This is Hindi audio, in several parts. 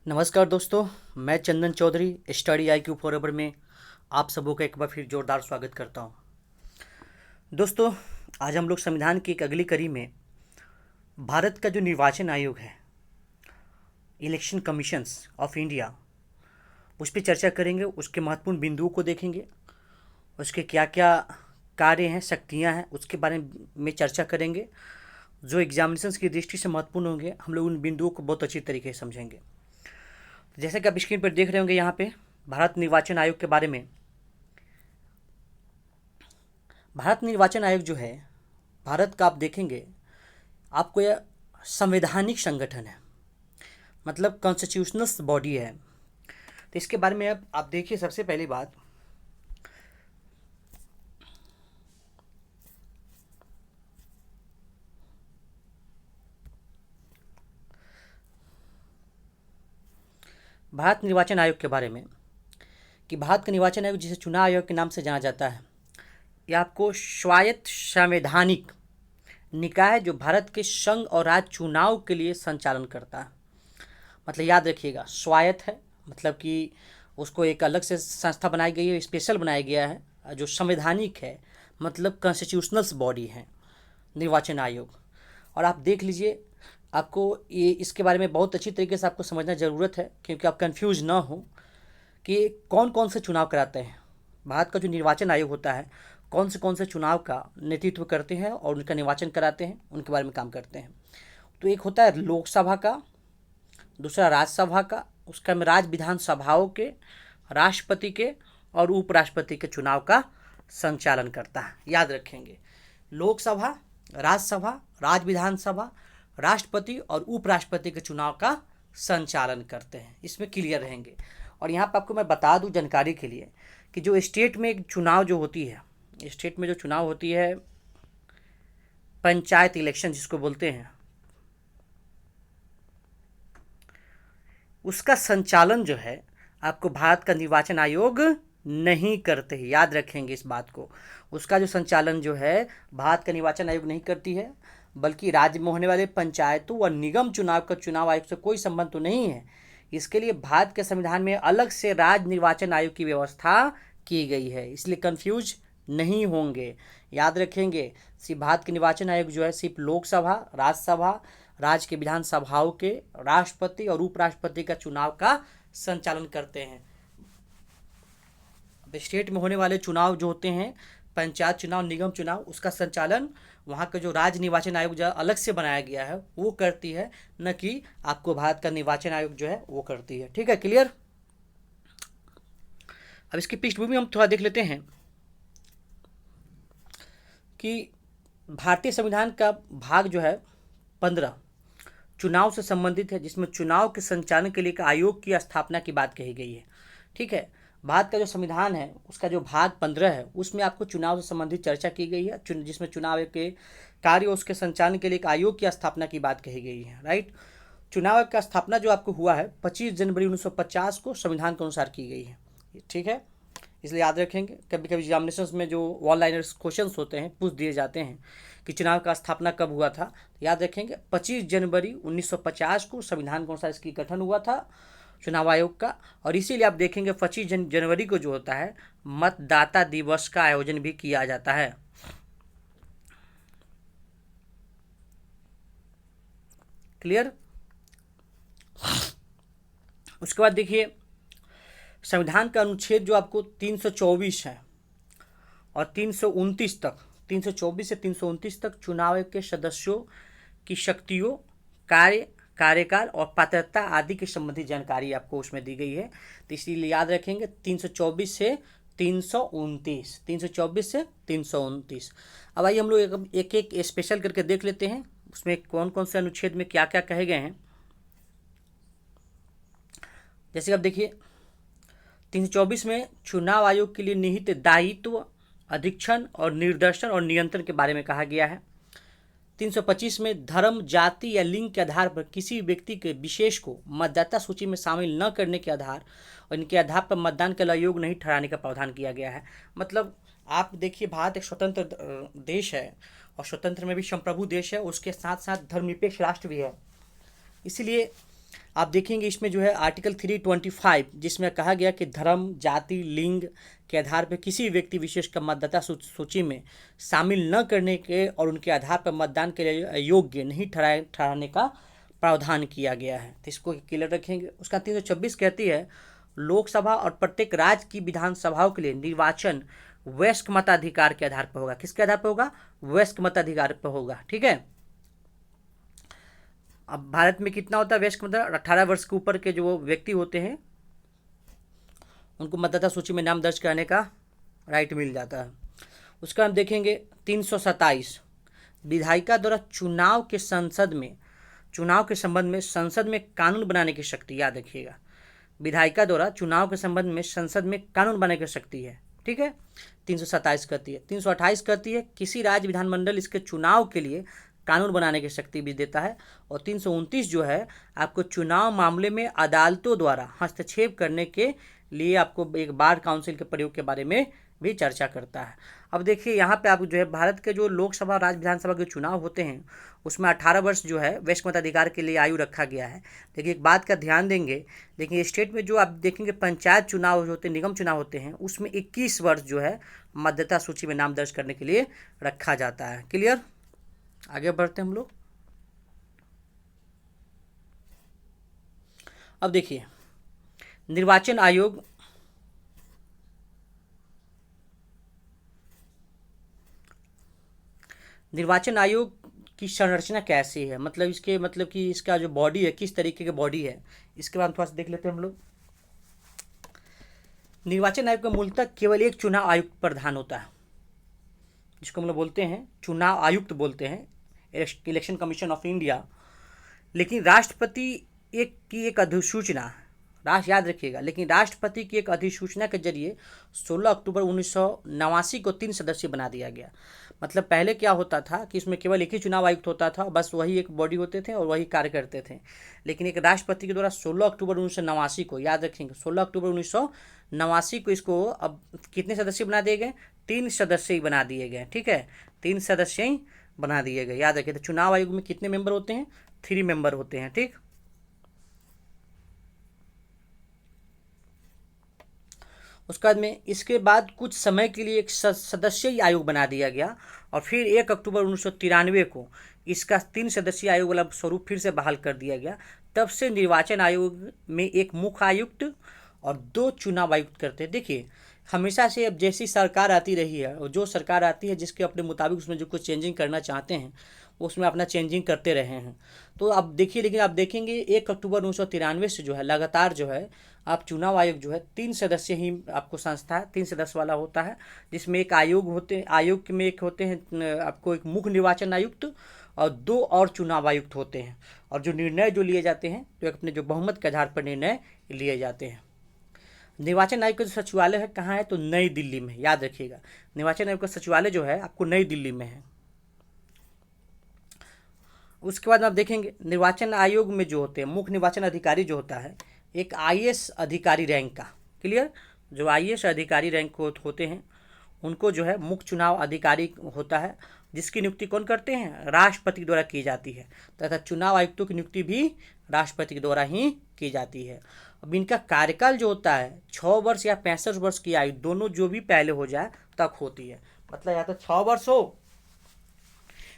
नमस्कार दोस्तों, मैं चंदन चौधरी स्टडी IQ फॉरएवर में आप सबों का एक बार फिर जोरदार स्वागत करता हूं। दोस्तों, आज हम लोग संविधान की एक अगली कड़ी में भारत का जो निर्वाचन आयोग है, इलेक्शन कमीशंस ऑफ इंडिया, उस पर चर्चा करेंगे। उसके महत्वपूर्ण बिंदुओं को देखेंगे, उसके क्या क्या कार्य हैं, शक्तियां हैं, उसके बारे में चर्चा करेंगे। जो एग्जामिनेशंस की दृष्टि से महत्वपूर्ण होंगे, हम लोग उन बिंदुओं को बहुत अच्छी तरीके से समझेंगे। जैसे कि आप स्क्रीन पर देख रहे होंगे, यहाँ पे भारत निर्वाचन आयोग के बारे में। भारत निर्वाचन आयोग जो है, भारत का आप देखेंगे, आपको यह संवैधानिक संगठन है, मतलब कॉन्स्टिट्यूशनल बॉडी है। तो इसके बारे में अब आप देखिए, सबसे पहली बात, भारत निर्वाचन आयोग के बारे में कि भारत का निर्वाचन आयोग, जिसे चुनाव आयोग के नाम से जाना जाता है, यह आपको स्वायत्त संवैधानिक निकाय है जो भारत के संघ और राज्य चुनाव के लिए संचालन करता है। मतलब याद रखिएगा, स्वायत्त है मतलब कि उसको एक अलग से संस्था बनाई गई है, स्पेशल बनाया गया है। जो संवैधानिक है मतलब कॉन्स्टिट्यूशनल बॉडी है निर्वाचन आयोग। और आप देख लीजिए, आपको ये इसके बारे में बहुत अच्छी तरीके से आपको समझना ज़रूरत है, क्योंकि आप कंफ्यूज ना हो कि कौन कौन से चुनाव कराते हैं। भारत का जो निर्वाचन आयोग होता है, कौन से चुनाव का नेतृत्व करते हैं और उनका निर्वाचन कराते हैं, उनके बारे में काम करते हैं। तो एक होता है लोकसभा का, दूसरा राज्यसभा का, उसका में राज्य विधानसभाओं के, राष्ट्रपति के और उपराष्ट्रपति के चुनाव का संचालन करता है। याद रखेंगे, लोकसभा, राज्यसभा, राज्य विधानसभा, राष्ट्रपति और उपराष्ट्रपति के चुनाव का संचालन करते हैं। इसमें क्लियर रहेंगे। और यहाँ पर आपको मैं बता दूं जानकारी के लिए कि जो स्टेट में एक चुनाव जो होती है, स्टेट में जो चुनाव होती है, पंचायत इलेक्शन जिसको बोलते हैं, उसका संचालन जो है आपको भारत का निर्वाचन आयोग नहीं करते हैं। याद रखेंगे इस बात को। उसका जो संचालन जो है भारत का निर्वाचन आयोग नहीं करती है, बल्कि राज्य में होने वाले पंचायतों और निगम चुनाव का चुनाव आयोग से कोई संबंध तो नहीं है। इसके लिए भारत के संविधान में अलग से राज्य निर्वाचन आयोग की व्यवस्था की गई है, इसलिए कंफ्यूज नहीं होंगे। याद रखेंगे, सिर्फ भारत के निर्वाचन आयोग जो है सिर्फ लोकसभा, राज्यसभा, राज्य के विधानसभाओं के राष्ट्रपति और उपराष्ट्रपति का चुनाव का संचालन करते हैं। स्टेट में होने वाले चुनाव जो होते हैं, पंचायत चुनाव, निगम चुनाव, उसका संचालन वहाँ का जो राज्य निर्वाचन आयोग जो अलग से बनाया गया है वो करती है, न कि आपको भारत का निर्वाचन आयोग जो है वो करती है। ठीक है, क्लियर। अब इसकी पृष्ठभूमि हम थोड़ा देख लेते हैं कि भारतीय संविधान का भाग जो है 15 चुनाव से संबंधित है, जिसमें चुनाव के संचालन के लिए एक आयोग की स्थापना की बात कही गई है। ठीक है, भारत का जो संविधान है उसका जो भाग 15 है, उसमें आपको चुनाव से संबंधित चर्चा की गई है, जिसमें चुनाव आयोग के कार्य उसके संचालन के लिए एक आयोग की स्थापना की बात कही गई है। राइट। चुनाव आयोग का स्थापना जो आपको हुआ है 25 जनवरी 1950 को संविधान के अनुसार की गई है। ठीक है, इसलिए याद रखेंगे, कभी कभी एग्जामिनेशन में जो वन लाइनर्स क्वेश्चन होते हैं पूछ दिए जाते हैं कि चुनाव का स्थापना कब हुआ था, तो याद रखेंगे 25 जनवरी 1950 को संविधान के अनुसार इसकी गठन हुआ था चुनाव आयोग का। और इसीलिए आप देखेंगे 25 जनवरी को जो होता है मतदाता दिवस का आयोजन भी किया जाता है। क्लियर। उसके बाद देखिए, संविधान का अनुच्छेद जो आपको 324 है और 329 तक, 324 से 329 तक चुनाव आयोग के सदस्यों की शक्तियों, कार्यकाल और पात्रता आदि के संबंधित जानकारी आपको उसमें दी गई है। तो इसलिए याद रखेंगे 324 से 329, 324 से 329। अब आइए हम लोग एक एक स्पेशल करके देख लेते हैं उसमें कौन कौन से अनुच्छेद में क्या क्या कहे गए हैं। जैसे आप देखिए, 324 में चुनाव आयोग के लिए निहित दायित्व, अधीक्षण और निर्देशन और नियंत्रण के बारे में कहा गया है। 325 में धर्म, जाति या लिंग के आधार पर किसी व्यक्ति के विशेष को मतदाता सूची में शामिल न करने के आधार और इनके आधार पर मतदान के लिए अयोग्य नहीं ठहराने का प्रावधान किया गया है। मतलब आप देखिए, भारत एक स्वतंत्र देश है और स्वतंत्र में भी संप्रभु देश है, उसके साथ साथ धर्मनिरपेक्ष राष्ट्र भी है। इसलिए आप देखेंगे इसमें जो है आर्टिकल 325 जिसमें कहा गया कि धर्म, जाति, लिंग के आधार पर किसी व्यक्ति विशेष का मतदाता सूची में शामिल न करने के और उनके आधार पर मतदान के लिए योग्य नहीं ठहराने का प्रावधान किया गया है। तो इसको क्लियर रखेंगे। उसका 326 कहती है लोकसभा और प्रत्येक राज्य की विधानसभाओं के लिए निर्वाचन वयस्क मताधिकार के आधार पर होगा। किसके आधार पर होगा? वयस्क मताधिकार पर होगा। ठीक है। अब भारत में कितना होता है वयस्क मतदाता? 18 वर्ष के ऊपर के जो व्यक्ति होते हैं उनको मतदाता सूची में नाम दर्ज कराने का राइट मिल जाता है। उसका हम देखेंगे 327 विधायिका द्वारा चुनाव के संबंध में संसद में कानून बनाने की शक्ति। याद रखिएगा, विधायिका द्वारा चुनाव के संबंध में संसद में कानून बनाने की शक्ति है। ठीक है। 327 करती है। 328 करती है किसी राज्य विधानमंडल इसके चुनाव के लिए कानून बनाने की शक्ति भी देता है। और 329 जो है आपको चुनाव मामले में अदालतों द्वारा हस्तक्षेप करने के लिए आपको एक बार काउंसिल के प्रयोग के बारे में भी चर्चा करता है। अब देखिए यहाँ पे आप जो है भारत के जो लोकसभा और राज्य विधानसभा के चुनाव होते हैं उसमें 18 वर्ष जो है वयस्क मताधिकार के लिए आयु रखा गया है। देखिए एक बात का ध्यान देंगे, लेकिन स्टेट में जो आप देखेंगे पंचायत चुनाव होते हैं, निगम चुनाव होते हैं, उसमें 21 वर्ष जो है मतदाता सूची में नाम दर्ज करने के लिए रखा जाता है। क्लियर? आगे बढ़ते हैं हम लोग। अब देखिए निर्वाचन आयोग की संरचना कैसी है, मतलब कि इसका जो बॉडी है किस तरीके की बॉडी है, इसके बाद थोड़ा सा देख लेते हैं हम लोग। निर्वाचन आयोग का मूलतः केवल एक चुनाव आयुक्त प्रधान होता है, जिसको हम लोग बोलते हैं चुनाव आयुक्त बोलते हैं, इलेक्शन कमीशन ऑफ इंडिया। लेकिन राष्ट्रपति की एक अधिसूचना, याद रखिएगा, लेकिन राष्ट्रपति की एक अधिसूचना के जरिए 16 अक्टूबर 1989 को 3 सदस्य बना दिया गया। मतलब पहले क्या होता था कि इसमें केवल एक ही चुनाव आयुक्त होता था, बस वही एक बॉडी होते थे और वही कार्य करते थे। लेकिन एक राष्ट्रपति के द्वारा 16 अक्टूबर 1989 को, याद रखेंगे 16 अक्टूबर 1989 को इसको अब कितने सदस्य बना दिए गए? 3 सदस्य ही बना दिए गए। ठीक है, 3 सदस्य ही बना दिए गए। याद रखिए। तो चुनाव आयोग में कितने मेंबर होते हैं? 3 मेंबर होते हैं। ठीक। उसके बाद में इसके बाद कुछ समय के लिए एक सदस्यीय आयोग बना दिया गया और फिर 1 अक्टूबर 1993 को इसका 3 सदस्यीय आयोग वाला स्वरूप फिर से बहाल कर दिया गया। तब से निर्वाचन आयोग में एक मुख्य आयुक्त और 2 चुनाव आयुक्त करते हैं। देखिए हमेशा से अब जैसी सरकार आती रही है और जो सरकार आती है जिसके अपने मुताबिक उसमें जो कुछ चेंजिंग करना चाहते हैं उसमें अपना चेंजिंग करते रहे हैं। तो अब देखिए, लेकिन आप देखेंगे 1 अक्टूबर 1993 से जो है लगातार जो है आप चुनाव आयोग जो है 3 सदस्य ही आपको संस्था है, 3 सदस्य वाला होता है, जिसमें एक आयोग में एक होते हैं आपको एक मुख्य निर्वाचन आयुक्त और 2 और चुनाव आयुक्त होते हैं। और जो निर्णय जो लिए जाते हैं तो अपने जो बहुमत के आधार पर निर्णय लिए जाते हैं। निर्वाचन आयोग का जो सचिवालय है कहाँ है? तो नई दिल्ली में। याद रखिएगा, निर्वाचन आयोग का सचिवालय जो है आपको नई दिल्ली में है। उसके बाद आप देखेंगे निर्वाचन आयोग में जो होते हैं मुख्य निर्वाचन अधिकारी जो होता है एक आईएएस अधिकारी रैंक का। क्लियर? जो आईएएस अधिकारी रैंक होते हैं उनको जो है मुख्य चुनाव अधिकारी होता है, जिसकी नियुक्ति कौन करते हैं? राष्ट्रपति द्वारा की जाती है। तथा चुनाव आयुक्तों की नियुक्ति भी राष्ट्रपति के द्वारा ही की जाती है। अब इनका कार्यकाल जो होता है 6 वर्ष या 65 वर्ष की आयु, दोनों जो भी पहले हो जाए तक होती है। मतलब या तो 6 वर्ष हो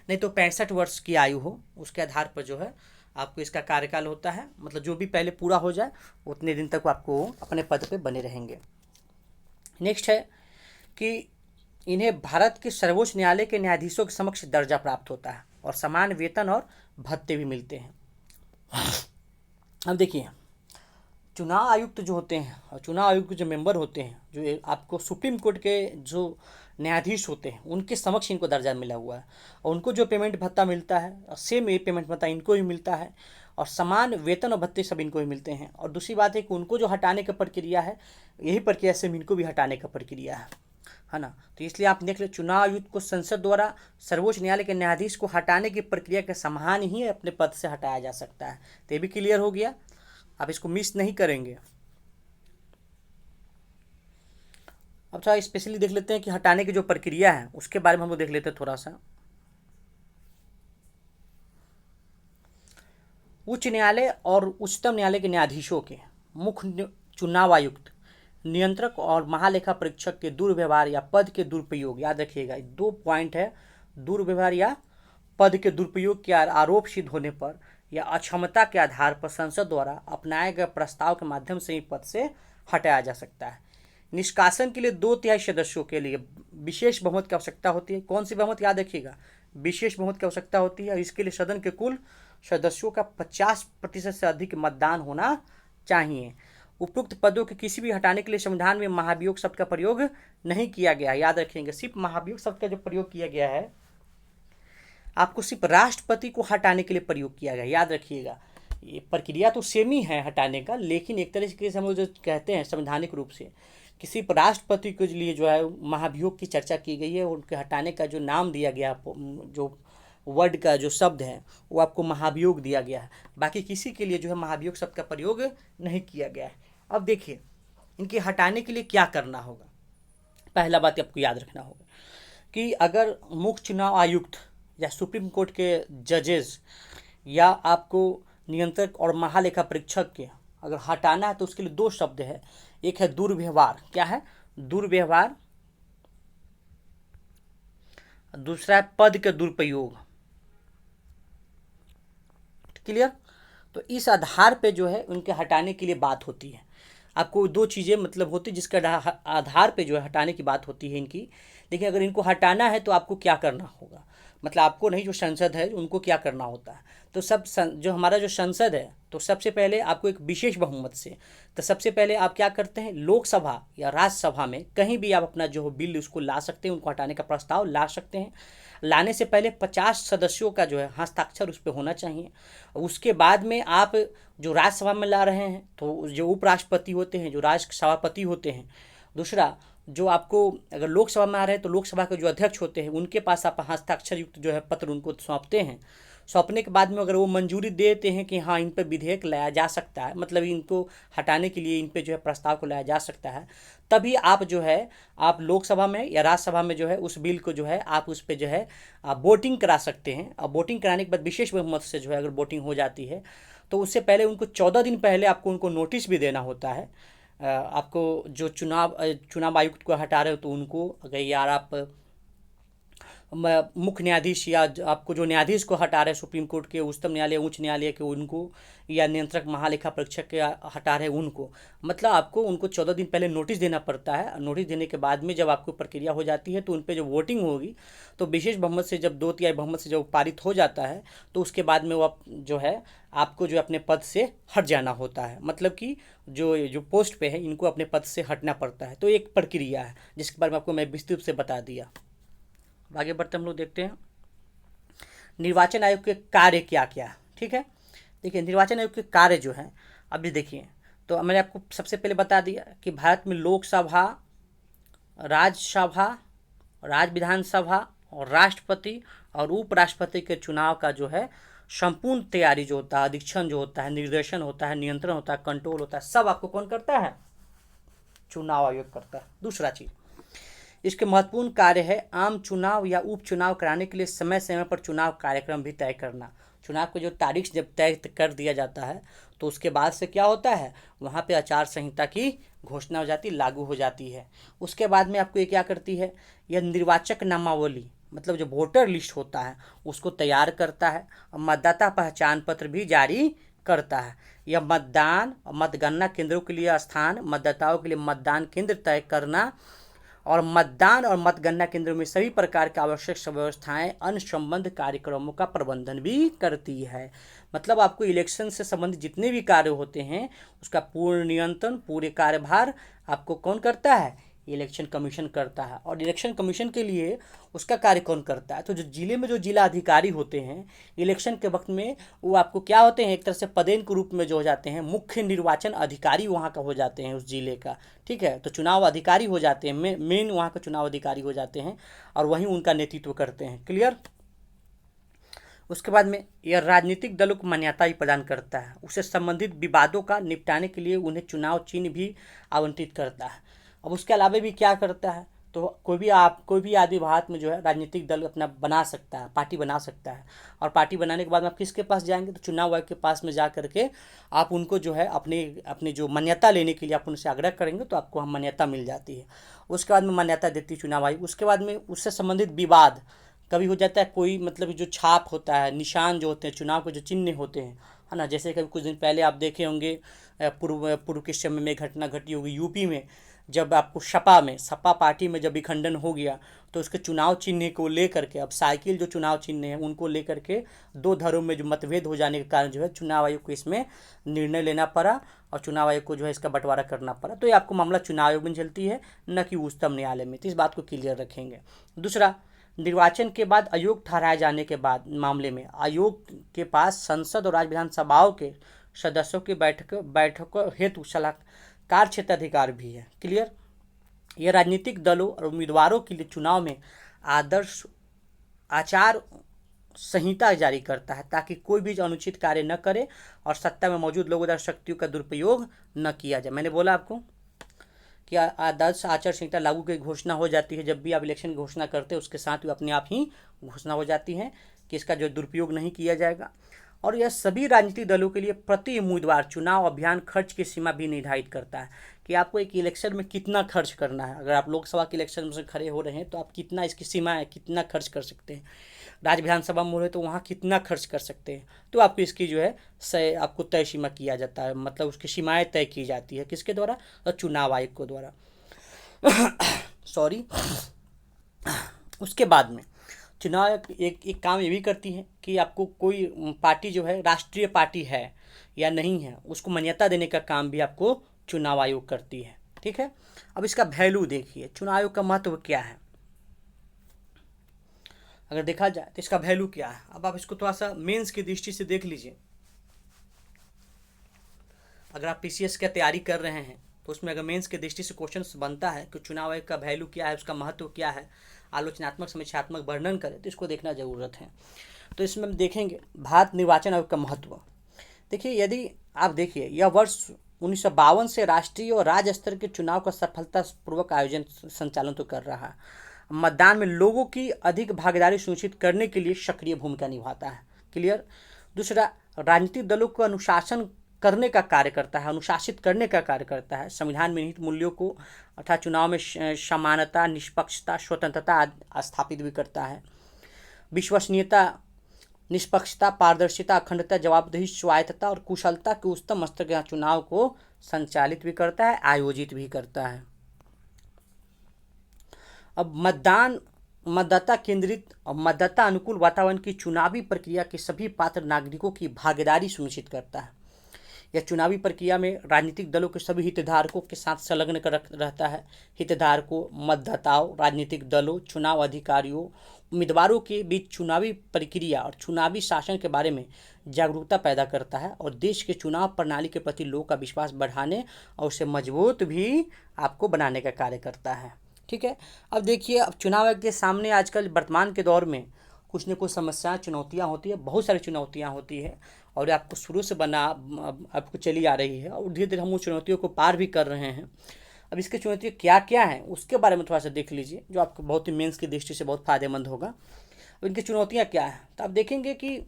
नहीं तो 65 वर्ष की आयु हो, उसके आधार पर जो है आपको इसका कार्यकाल होता है। मतलब जो भी पहले पूरा हो जाए उतने दिन तक आपको अपने पद पे बने रहेंगे। नेक्स्ट है कि इन्हें भारत के सर्वोच्च न्यायालय के न्यायाधीशों के समक्ष दर्जा प्राप्त होता है और समान वेतन और भत्ते भी मिलते हैं। अब देखिए चुनाव आयुक्त जो होते हैं और चुनाव आयोग के जो मेंबर होते हैं, जो आपको सुप्रीम कोर्ट के जो न्यायाधीश होते हैं उनके समक्ष इनको दर्जा मिला हुआ है और उनको जो पेमेंट भत्ता मिलता है और सेम ये पेमेंट भत्ता इनको ही मिलता है और समान वेतन और भत्ते सब इनको ही मिलते हैं। और दूसरी बात है कि उनको जो हटाने का प्रक्रिया है यही प्रक्रिया से इनको भी हटाने का प्रक्रिया है ना। तो इसलिए आप देख ले चुनाव आयुक्त को संसद द्वारा सर्वोच्च न्यायालय के न्यायाधीश को हटाने की प्रक्रिया के समान ही अपने पद से हटाया जा सकता है। तो ये भी क्लियर हो गया, आप इसको मिस नहीं करेंगे। अब थोड़ा स्पेशली देख लेते हैं कि हटाने की जो प्रक्रिया है उसके बारे में हम लोग देख लेते हैं थोड़ा सा। उच्च न्यायालय और उच्चतम न्यायालय के न्यायाधीशों के, मुख्य चुनाव आयुक्त, नियंत्रक और महालेखा परीक्षक के दुर्व्यवहार या पद के दुरुपयोग, याद रखिएगा 2 पॉइंट है, दुर्व्यवहार या पद के दुरुपयोग के आरोप सिद्ध होने पर या अक्षमता के आधार पर संसद द्वारा अपनाए गए प्रस्ताव के माध्यम से ही पद से हटाया जा सकता है। निष्कासन के लिए 2/3 सदस्यों के लिए विशेष बहुमत की आवश्यकता होती है। कौन सी बहुमत, याद रखिएगा, विशेष बहुमत की आवश्यकता होती है और इसके लिए सदन के कुल सदस्यों का 50% से अधिक मतदान होना चाहिए। उपयुक्त पदों के किसी भी हटाने के लिए संविधान में महाभियोग शब्द का प्रयोग नहीं किया गया है, याद रखेंगे। सिर्फ महाभियोग शब्द का जो प्रयोग किया गया है आपको सिर्फ राष्ट्रपति को हटाने के लिए प्रयोग किया गया, याद रखिएगा। ये प्रक्रिया तो सेम ही है हटाने का, लेकिन एक तरीके से हम लोग जो कहते हैं संवैधानिक रूप से कि सिर्फ राष्ट्रपति के लिए जो है महाभियोग की चर्चा की गई है, उनके हटाने का जो नाम दिया गया, जो वर्ड का जो शब्द है वो आपको महाभियोग दिया गया है, बाकी किसी के लिए जो है महाभियोग शब्द का प्रयोग नहीं किया गया है। अब देखिए इनके हटाने के लिए क्या करना होगा। पहला बात आपको याद रखना होगा कि अगर मुख्य चुनाव आयुक्त या सुप्रीम कोर्ट के जजेस या आपको नियंत्रक और महालेखा परीक्षक के अगर हटाना है तो उसके लिए 2 शब्द है, एक है दुर्व्यवहार, क्या है, दुर्व्यवहार, दूसरा है पद के दुरुपयोग। क्लियर। तो इस आधार पे जो है उनके हटाने के लिए बात होती है। आपको 2 चीज़ें मतलब होती है जिसके आधार पे जो है हटाने की बात होती है इनकी। देखिए अगर इनको हटाना है तो आपको क्या करना होगा, मतलब आपको नहीं, जो संसद है उनको क्या करना होता है। तो जो हमारा जो संसद है तो सबसे पहले आपको एक विशेष बहुमत से, तो सबसे पहले आप क्या करते हैं, लोकसभा या राज्यसभा में कहीं भी आप अपना जो बिल उसको ला सकते हैं, उनको हटाने का प्रस्ताव ला सकते हैं। लाने से पहले 50 सदस्यों का जो है हस्ताक्षर उस पर होना चाहिए। उसके बाद में आप जो राज्यसभा में ला रहे हैं तो जो उपराष्ट्रपति होते हैं, जो राज्य सभापति होते हैं, दूसरा जो आपको अगर लोकसभा में आ रहे हैं तो लोकसभा के जो अध्यक्ष होते हैं उनके पास आप हस्ताक्षर युक्त जो है पत्र उनको सौंपते हैं। सौंपने के बाद में अगर वो मंजूरी देते हैं कि हाँ इन पर विधेयक लाया जा सकता है, मतलब इनको हटाने के लिए इन पे जो है प्रस्ताव को लाया जा सकता है, तभी आप जो है आप लोकसभा में या राज्यसभा में जो है उस बिल को जो है आप उस पर जो है आप वोटिंग करा सकते हैं। और वोटिंग कराने के बाद विशेष बहुमत से जो है अगर वोटिंग हो जाती है तो उससे पहले उनको 14 दिन पहले आपको उनको नोटिस भी देना होता है। आपको जो चुनाव आयुक्त को हटा रहे हो तो उनको अगर यार आप मुख्य न्यायाधीश या आपको जो न्यायाधीश को हटा रहे हैं सुप्रीम कोर्ट के, उच्चतम न्यायालय, उच्च न्यायालय के, उनको या नियंत्रक महालेखा परीक्षक के हटा रहे हैं उनको, मतलब आपको उनको 14 दिन पहले नोटिस देना पड़ता है। नोटिस देने के बाद में जब आपको प्रक्रिया हो जाती है तो उन पर जो वोटिंग होगी तो विशेष बहुमत से जब 2/3 बहुमत से जब पारित हो जाता है तो उसके बाद में वो जो है आपको जो अपने पद से हट जाना होता है, मतलब कि जो पोस्ट पे है इनको अपने पद से हटना पड़ता है। तो एक प्रक्रिया है जिसके बारे में आपको मैं विस्तृत से बता दिया। आगे बढ़ते हम लोग देखते हैं निर्वाचन आयोग के कार्य क्या क्या। ठीक है, देखिए निर्वाचन आयोग के कार्य जो है अभी देखिए, तो मैंने आपको सबसे पहले बता दिया कि भारत में लोकसभा, राज्यसभा, राज्य विधानसभा और राष्ट्रपति और उपराष्ट्रपति के चुनाव का जो है संपूर्ण तैयारी जो होता है, अधीक्षण जो होता है, निर्देशन होता है, नियंत्रण होता है, कंट्रोल होता है, सब आपको कौन करता है, चुनाव आयोग करता है। दूसरा चीज इसके महत्वपूर्ण कार्य है आम चुनाव या उपचुनाव कराने के लिए समय समय पर चुनाव कार्यक्रम भी तय करना। चुनाव की जो तारीख जब तय कर दिया जाता है तो उसके बाद से क्या होता है, वहाँ पे आचार संहिता की घोषणा हो जाती, लागू हो जाती है। उसके बाद में आपको ये क्या करती है, यह निर्वाचक नामावली, मतलब जो वोटर लिस्ट होता है उसको तैयार करता है और मतदाता पहचान पत्र भी जारी करता है। यह मतदान और मतगणना केंद्रों के लिए स्थान, मतदाताओं के लिए मतदान केंद्र तय करना और मतदान और मतगणना केंद्रों में सभी प्रकार की आवश्यक व्यवस्थाएं, अन्य संबंध कार्यक्रमों का प्रबंधन भी करती है। मतलब आपको इलेक्शन से संबंधित जितने भी कार्य होते हैं उसका पूर्ण नियंत्रण, पूरे कार्यभार आपको कौन करता है, इलेक्शन कमीशन करता है। और इलेक्शन कमीशन के लिए उसका कार्य कौन करता है, तो जो जिले में जो जिला अधिकारी होते हैं इलेक्शन के वक्त में वो आपको क्या होते हैं, एक तरह से पदेन के रूप में जो हो जाते हैं मुख्य निर्वाचन अधिकारी वहाँ का हो जाते हैं उस जिले का। ठीक है, तो चुनाव अधिकारी हो जाते हैं, मेन वहाँ का चुनाव अधिकारी हो जाते हैं और वहीं उनका नेतृत्व करते हैं। क्लियर। उसके बाद में यह राजनीतिक दलों को मान्यता भी प्रदान करता है, उससे संबंधित विवादों का निपटाने के लिए उन्हें चुनाव चिन्ह भी आवंटित करता है। अब उसके अलावा भी क्या करता है, तो कोई भी आदमी भारत में जो है राजनीतिक दल अपना बना सकता है, पार्टी बना सकता है। और पार्टी बनाने के बाद में आप किसके पास जाएंगे, तो चुनाव आयोग के पास में जा करके आप उनको जो है अपनी अपनी जो मान्यता लेने के लिए आप उनसे आग्रह करेंगे तो आपको हम मान्यता मिल जाती है। उसके बाद में मान्यता देती है चुनाव आयोग। उसके बाद में उससे संबंधित विवाद कभी हो जाता है, कोई मतलब जो छाप होता है, निशान जो होते हैं, चुनाव के जो चिन्ह होते हैं, है ना, जैसे कभी कुछ दिन पहले आप देखे होंगे पूर्व के समय में घटना घटी होगी यूपी में, जब आपको सपा पार्टी में जब विखंडन हो गया तो उसके चुनाव चिन्ह को लेकर के, अब साइकिल जो चुनाव चिन्ह है उनको लेकर के दो धड़ों में जो मतभेद हो जाने के कारण जो है चुनाव आयोग को इसमें निर्णय लेना पड़ा और चुनाव आयोग को जो है इसका बंटवारा करना पड़ा। तो ये आपको मामला चुनाव आयोग में चलती है, न कि उच्चतम न्यायालय में। तो इस बात को क्लियर रखेंगे। दूसरा, निर्वाचन के बाद आयोग ठहराए जाने के बाद मामले में आयोग के पास संसद और राज्य विधानसभाओं के सदस्यों की बैठकों हेतु सलाहकार क्षेत्राधिकार भी है। क्लियर। यह राजनीतिक दलों और उम्मीदवारों के लिए चुनाव में आदर्श आचार संहिता जारी करता है ताकि कोई भी अनुचित कार्य न करे और सत्ता में मौजूद लोगों द्वारा शक्तियों का दुरुपयोग न किया जाए। मैंने बोला आपको कि आदर्श आचार संहिता लागू की घोषणा हो जाती है जब भी आप इलेक्शन की घोषणा करते हैं, उसके साथ ही अपने आप ही घोषणा हो जाती है कि इसका जो दुरुपयोग नहीं किया जाएगा। और यह सभी राजनीतिक दलों के लिए प्रति उम्मीदवार चुनाव अभियान खर्च की सीमा भी निर्धारित करता है कि आपको एक इलेक्शन में कितना खर्च करना है। अगर आप लोकसभा के इलेक्शन में खड़े हो रहे हैं तो आप कितना, इसकी सीमा है, कितना खर्च कर सकते हैं। राज्य विधानसभा में हो रहे तो वहाँ कितना खर्च कर सकते हैं। तो आपको इसकी जो है आपको तय सीमा किया जाता है, मतलब उसकी सीमाएँ तय की जाती है किसके द्वारा, तो चुनाव आयोग के द्वारा। सॉरी। उसके बाद में चुनाव एक काम ये भी करती है कि आपको कोई पार्टी जो है राष्ट्रीय पार्टी है या नहीं है उसको मान्यता देने का काम भी आपको चुनाव आयोग करती है। ठीक है। अब इसका वैल्यू देखिए, चुनाव आयोग का महत्व क्या है अगर देखा जाए तो इसका वैल्यू क्या है। अब आप इसको थोड़ा सा मेंस की दृष्टि से देख लीजिए। अगर आप पीसीएस की तैयारी कर रहे हैं तो उसमें अगर मेंस की दृष्टि से क्वेश्चन बनता है कि चुनाव आयोग का वैल्यू क्या है, उसका महत्व क्या है, आलोचनात्मक समीक्षात्मक वर्णन करें, तो इसको देखना जरूरत है। तो इसमें हम देखेंगे भारत निर्वाचन आयोग का महत्व। देखिए, यदि आप देखिए, यह वर्ष 1952 से राष्ट्रीय और राज्य स्तर के चुनाव का सफलतापूर्वक आयोजन संचालन तो कर रहा है। मतदान में लोगों की अधिक भागीदारी सुनिश्चित करने के लिए सक्रिय भूमिका निभाता है। क्लियर। दूसरा, राजनीतिक दलों को अनुशासन करने का कार्य करता है, अनुशासित करने का कार्य करता है। संविधान में निहित मूल्यों को अर्थात चुनाव में समानता, निष्पक्षता, स्वतंत्रता स्थापित भी करता है। विश्वसनीयता, निष्पक्षता, पारदर्शिता, अखंडता, जवाबदेही, स्वायत्तता और कुशलता के उच्चतम स्तर के चुनाव को संचालित भी करता है, आयोजित भी करता है। अब मतदाता केंद्रित और मतदाता अनुकूल वातावरण की चुनावी प्रक्रिया के सभी पात्र नागरिकों की भागीदारी सुनिश्चित करता है। यह चुनावी प्रक्रिया में राजनीतिक दलों के सभी हितधारकों के साथ संलग्न रहता है। हितधारकों, मतदाताओं, राजनीतिक दलों, चुनाव अधिकारियों, उम्मीदवारों के बीच चुनावी प्रक्रिया और चुनावी शासन के बारे में जागरूकता पैदा करता है और देश के चुनाव प्रणाली के प्रति लोगों का विश्वास बढ़ाने और उसे मजबूत भी आपको बनाने का कार्य करता है। ठीक है। अब देखिए, अब चुनाव के सामने आजकल वर्तमान के दौर में कुछ न कुछ समस्याएं, चुनौतियां होती है, बहुत सारी चुनौतियां होती है और आपको शुरू से आपको चली आ रही है और धीरे धीरे हम उन चुनौतियों को पार भी कर रहे हैं। अब इसकी चुनौतियाँ क्या क्या हैं उसके बारे में थोड़ा सा देख लीजिए, जो आपको बहुत ही मेंस की दृष्टि से बहुत फायदेमंद होगा। अब इनकी चुनौतियाँ क्या हैं, तो आप देखेंगे कि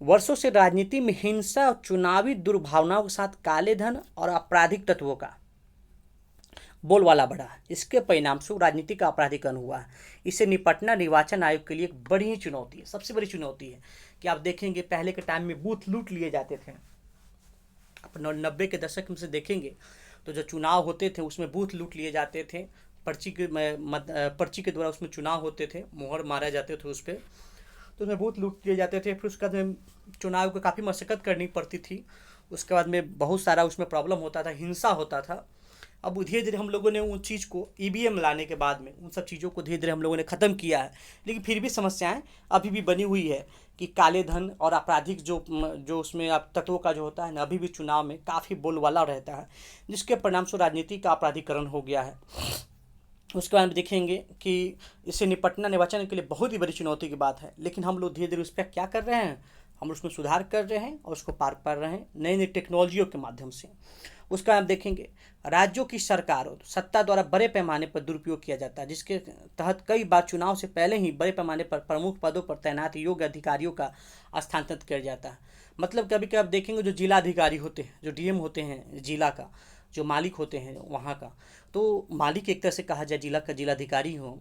वर्षों से राजनीति में हिंसा और चुनावी दुर्भावनाओं के साथ काले धन और आपराधिक तत्वों का बोलबाला बढ़ा। इसके परिणाम स्वरूप राजनीति का अपराधीकरण हुआ है। इससे निपटना निर्वाचन आयोग के लिए एक बड़ी ही चुनौती है, सबसे बड़ी चुनौती है कि आप देखेंगे पहले के टाइम में बूथ लूट लिए जाते थे। आप 90 के दशक में से देखेंगे तो जो चुनाव होते थे उसमें बूथ लूट लिए जाते थे, पर्ची के द्वारा उसमें चुनाव होते थे, मोहर मारे जाते थे उस पर, तो उसमें बूथ लूट लिए जाते थे। फिर उसके बाद चुनाव को काफ़ी मशक्क़त करनी पड़ती थी। उसके बाद में बहुत सारा उसमें प्रॉब्लम होता था, हिंसा होता था। अब धीरे धीरे हम लोगों ने उन चीज़ को ईवीएम लाने के बाद में उन सब चीज़ों को धीरे धीरे हम लोगों ने ख़त्म किया है, लेकिन फिर भी समस्याएं अभी भी बनी हुई है कि काले धन और आपराधिक जो उसमें आप तत्वों का जो होता है ना, अभी भी चुनाव में काफ़ी बोलबाला रहता है, जिसके परिणाम से राजनीति का अपराधीकरण हो गया है। उसके बाद में देखेंगे कि इससे निपटना निर्वाचन के लिए बहुत ही बड़ी चुनौती की बात है, लेकिन हम लोग धीरे धीरे उस पर क्या कर रहे हैं, हम उसमें सुधार कर रहे हैं और उसको पार कर रहे हैं नई नई टेक्नोलॉजियों के माध्यम से। उसका आप देखेंगे राज्यों की सरकारों सत्ता द्वारा बड़े पैमाने पर दुरुपयोग किया जाता है, जिसके तहत कई बार चुनाव से पहले ही बड़े पैमाने पर प्रमुख पदों पर तैनात योग्य अधिकारियों का स्थानांतरित किया जाता है। मतलब कभी कभी आप देखेंगे जो जिला अधिकारी होते हैं, जो डीएम होते हैं जिला का, जो मालिक होते हैं वहाँ का, तो मालिक एक तरह से कहा जाए जिला का जिलाधिकारी हो,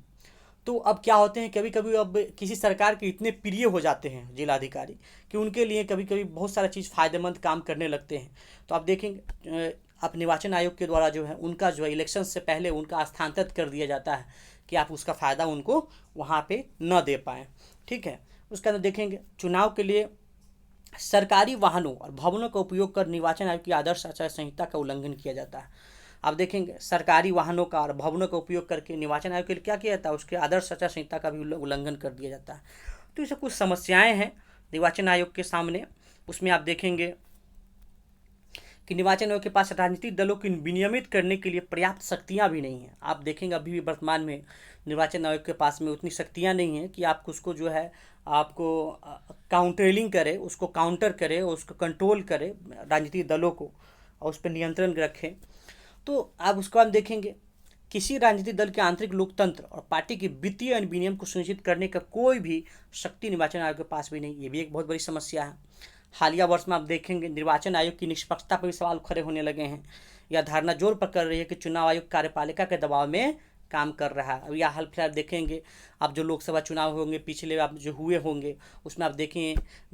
तो अब क्या होते हैं कभी कभी अब किसी सरकार के इतने प्रिय हो जाते हैं जिलाधिकारी कि उनके लिए कभी कभी बहुत सारा चीज़ फ़ायदेमंद काम करने लगते हैं। तो आप देखेंगे आप निर्वाचन आयोग के द्वारा जो है उनका जो है इलेक्शन से पहले उनका स्थानांतरित कर दिया जाता है कि आप उसका फ़ायदा उनको वहाँ पे न दे पाएँ। ठीक है, उसका देखेंगे चुनाव के लिए सरकारी वाहनों और भवनों का उपयोग कर निर्वाचन आयोग की आदर्श आचार संहिता का उल्लंघन किया जाता है। आप देखेंगे सरकारी वाहनों का और भवनों का उपयोग करके निर्वाचन आयोग के लिए क्या किया जाता है, उसके आदर्श आचार संहिता का भी उल्लंघन कर दिया जाता है। तो ये कुछ समस्याएं हैं निर्वाचन आयोग के सामने। उसमें आप देखेंगे कि निर्वाचन आयोग के पास राजनीतिक दलों को विनियमित करने के लिए पर्याप्त शक्तियां भी नहीं हैं। आप देखेंगे अभी भी वर्तमान में निर्वाचन आयोग के पास में उतनी शक्तियां नहीं हैं कि आप उसको जो है आपको काउंटरिंग करे, उसको काउंटर करे, उसको कंट्रोल करे राजनीतिक दलों को और उस पर नियंत्रण रखें। तो आप उसको हम देखेंगे किसी राजनीतिक दल के आंतरिक लोकतंत्र और पार्टी के वित्तीय विनियमन को सुनिश्चित करने का कोई भी शक्ति निर्वाचन आयोग के पास भी नहीं। ये भी एक बहुत बड़ी समस्या है। हालिया वर्ष में आप देखेंगे निर्वाचन आयोग की निष्पक्षता पर भी सवाल खड़े होने लगे हैं। यह धारणा जोर पकड़ रही है कि चुनाव आयोग कार्यपालिका के दबाव में काम कर रहा है। अब यह हाल फिलहाल देखेंगे आप जो लोकसभा चुनाव होंगे पिछले आप जो हुए होंगे उसमें आप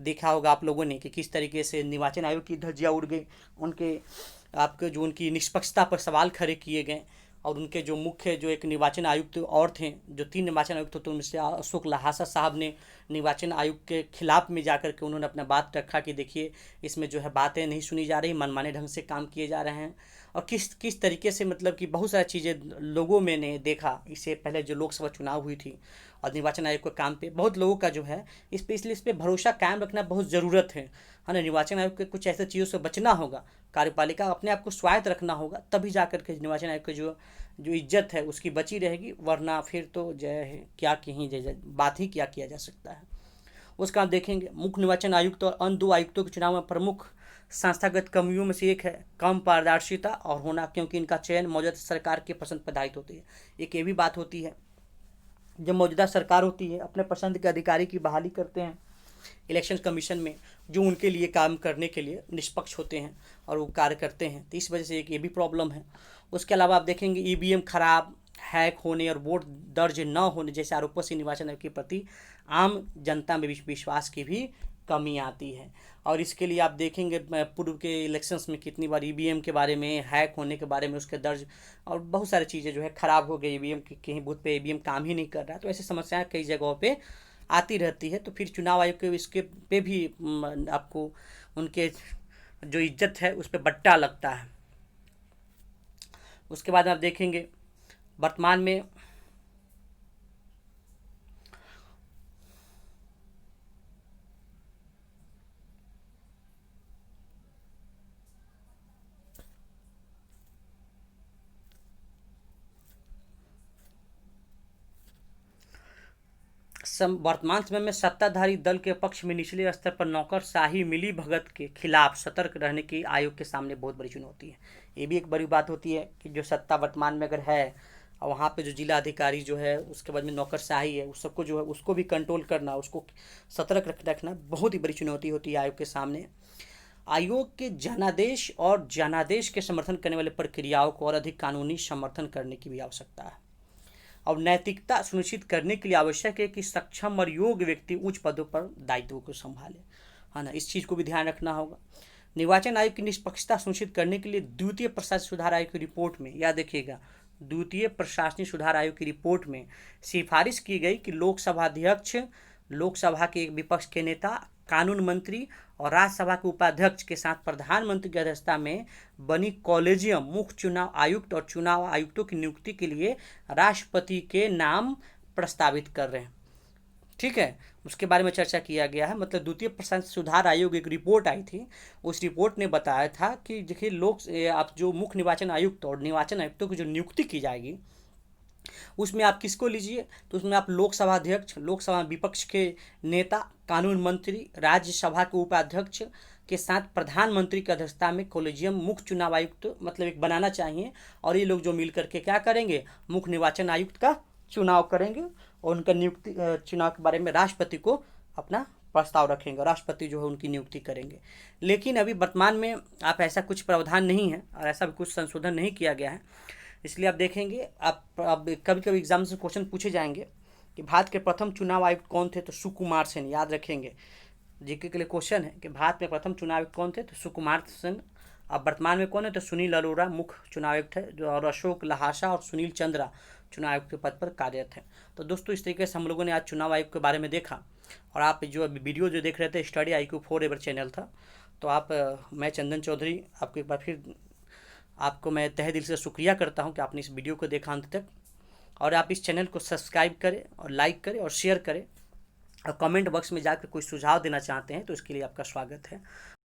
देखा होगा आप लोगों ने कि किस तरीके से निर्वाचन आयोग की धज्जियाँ उड़ गई, उनके आपके जो उनकी निष्पक्षता पर सवाल खड़े किए गए। और उनके जो मुख्य जो एक निर्वाचन आयुक्त और थे, जो 3 निर्वाचन आयुक्त थे, तो उनमें से अशोक लहासा साहब ने निर्वाचन आयोग के खिलाफ में जाकर के उन्होंने अपना बात रखा कि देखिए इसमें जो है बातें नहीं सुनी जा रही, मनमाने ढंग से काम किए जा रहे हैं। और किस तरीके से मतलब कि बहुत सारी चीज़ें लोगों में ने देखा। इससे पहले जो लोकसभा चुनाव हुई थी और निर्वाचन आयोग के काम पे बहुत लोगों का जो है इसलिए इस पर भरोसा कायम रखना बहुत ज़रूरत है ना। निर्वाचन आयोग के कुछ ऐसे चीज़ों से बचना होगा, कार्यपालिका अपने आप को स्वायत्त रखना होगा, तभी जाकर के निर्वाचन आयोग की जो इज्जत है उसकी बची रहेगी। वरना फिर तो जय है क्या कहीं जय बात ही क्या किया जा सकता है। उसका आप देखेंगे मुख्य निर्वाचन आयुक्त और अन्य 2 आयुक्तों के चुनाव में प्रमुख संस्थागत कमियों में से एक है कम पारदर्शिता और होना, क्योंकि इनका चयन मौजूदा सरकार के पसंद पर आधारित होती है। एक ये भी बात होती है जब मौजूदा सरकार होती है अपने पसंद के अधिकारी की बहाली करते हैं इलेक्शन कमीशन में, जो उनके लिए काम करने के लिए निष्पक्ष होते हैं और वो कार्य करते हैं। तो इस वजह से एक ये भी प्रॉब्लम है। उसके अलावा आप देखेंगे ईवीएम खराब, हैक होने और वोट दर्ज न होने जैसे आरोपों से निर्वाचन आयोग के प्रति आम जनता में विश्वास की भी कमी आती है। और इसके लिए आप देखेंगे पूर्व के इलेक्शंस में कितनी बार ईवीएम के बारे में, हैक होने के बारे में, उसके दर्ज और बहुत सारी चीज़ें जो है ख़राब हो गई, ईवीएम की कहीं बूथ पे ईवीएम काम ही नहीं कर रहा है। तो ऐसी समस्याएं कई जगहों पे आती रहती है। तो फिर चुनाव आयोग के इसके पे भी आपको उनके जो इज्जत है उस पर बट्टा लगता है। उसके बाद आप देखेंगे वर्तमान में वर्तमान समय में सत्ताधारी दल के पक्ष में निचले स्तर पर नौकरशाही मिली भगत के खिलाफ सतर्क रहने की आयोग के सामने बहुत बड़ी चुनौती है। ये भी एक बड़ी बात होती है कि जो सत्ता वर्तमान में अगर है और वहाँ पे जो जिला अधिकारी जो है उसके बाद में नौकरशाही है उस सबको जो है उसको भी कंट्रोल करना, उसको सतर्क रखना बहुत ही बड़ी चुनौती होती है आयोग के सामने। आयोग के जनादेश और जनादेश के समर्थन करने वाले प्रक्रियाओं को और अधिक कानूनी समर्थन करने की भी आवश्यकता है। और नैतिकता सुनिश्चित करने के लिए आवश्यक है कि सक्षम और योग्य व्यक्ति उच्च पदों पर दायित्व को संभाले, है ना। इस चीज़ को भी ध्यान रखना होगा। निर्वाचन आयोग की निष्पक्षता सुनिश्चित करने के लिए द्वितीय प्रशासनिक सुधार आयोग की रिपोर्ट में याद देखिएगा, द्वितीय प्रशासनिक सुधार आयोग की रिपोर्ट में सिफारिश की गई कि लोकसभा अध्यक्ष, लोकसभा के एक विपक्ष के नेता, कानून मंत्री और राज्यसभा के उपाध्यक्ष के साथ प्रधानमंत्री की अध्यक्षता में बनी कॉलेजियम मुख्य चुनाव आयुक्त और चुनाव आयुक्तों की नियुक्ति के लिए राष्ट्रपति के नाम प्रस्तावित कर रहे हैं। ठीक है, उसके बारे में चर्चा किया गया है। मतलब द्वितीय प्रशासनिक सुधार आयोग एक रिपोर्ट आई थी, उस रिपोर्ट ने बताया था कि देखिए आप जो मुख्य निर्वाचन आयुक्त और निर्वाचन आयुक्तों की जो नियुक्ति की जाएगी उसमें आप किसको लीजिए, तो उसमें आप लोकसभा अध्यक्ष, लोकसभा विपक्ष के नेता, कानून मंत्री, राज्यसभा के उपाध्यक्ष, के साथ प्रधानमंत्री की अध्यक्षता में कोलेजियम मुख्य चुनाव आयुक्त मतलब एक बनाना चाहिए, और ये लोग जो मिल करके क्या करेंगे, मुख्य निर्वाचन आयुक्त का चुनाव करेंगे और उनका नियुक्ति चुनाव के बारे में राष्ट्रपति को अपना प्रस्ताव रखेंगे और राष्ट्रपति जो है उनकी नियुक्ति करेंगे। लेकिन अभी वर्तमान में आप ऐसा कुछ प्रावधान नहीं है और ऐसा भी कुछ संशोधन नहीं किया गया है, इसलिए आप देखेंगे आप अब कभी कभी एग्जाम से क्वेश्चन पूछे जाएंगे कि भारत के प्रथम चुनाव आयुक्त कौन थे, तो सुकुमार सेन, याद रखेंगे। जीके के लिए क्वेश्चन है कि भारत में प्रथम चुनाव आयुक्त कौन थे, तो सुकुमार सेन। अब वर्तमान में कौन है, तो सुनील अरोड़ा मुख्य चुनाव आयुक्त है, जो और अशोक लहासा और सुनील चंद्रा चुनाव आयुक्त के पद पर कार्यरत हैं। तो दोस्तों इस तरीके से हम लोगों ने आज चुनाव आयोग के बारे में देखा, और आप जो वीडियो जो देख रहे थे स्टडी IQ फॉरएवर चैनल था, तो आप मैं चंदन चौधरी आपको एक बार फिर आपको मैं तहे दिल से शुक्रिया करता हूं कि आपने इस वीडियो को देखा अंत तक, और आप इस चैनल को सब्सक्राइब करें और लाइक करें और शेयर करें, और कमेंट बॉक्स में जाकर कोई सुझाव देना चाहते हैं तो इसके लिए आपका स्वागत है।